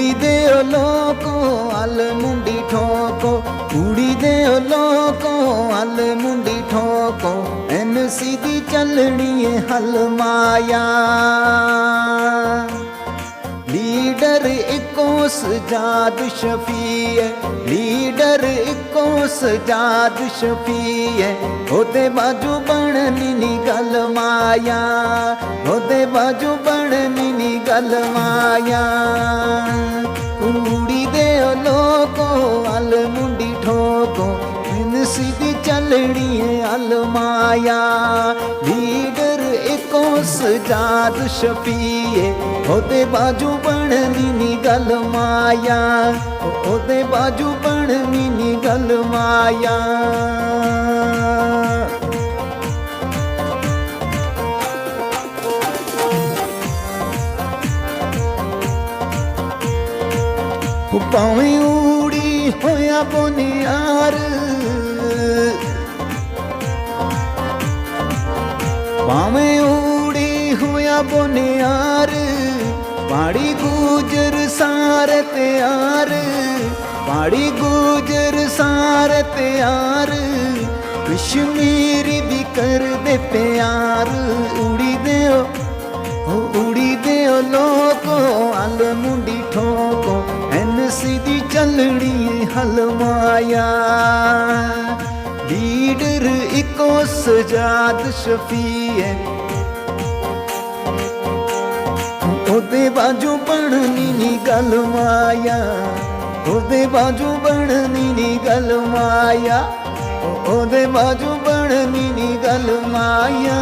ਕੁੜੀ ਦੇ ਓ ਲੋਕੋ ਅਲ ਮੁੰਡੀ ਠੋਕੋ, ਕੁੜੀ ਦੇ ਓ ਲੋਕੋ ਅਲ ਮੁੰਡੀ ਠੋਕੋ, ਐਨ ਸਿੱਧੀ ਚੱਲਣੀ ਏ ਹਲ ਮਾਇਆ। लीडर इको सजाद शफी है, लीडर इको सजाद शफी है, ओदे बाजू बननी नी गल माया, ओदे बाजू बननी नी गल माया। कुड़ी दे लोको अल मुंडी ठोको, इन सीधी चलनी है अल माया। लीडर इको सजाद शफी है, ओदे बाजू बननी नी गल माया, ओदे बाजू बननी नी गल माया। भावें उड़ी होया बोनियार, भावें उड़ी होया बोनियार, पाड़ी गुजर सारे त्यार, पाड़ी गुजर सारे त्यार, कश्मीरी भी कर दे प्यार। उड़ी दे लोको अल मुंडी ठोको, एन सीधी चलनी हल माया। लीडर इको सजाद शफी है, ओदे बाजू बननी नी गल माया, ओदे बाजू बननी नी गल माया, ओदे बाजू बननी नी गल माया।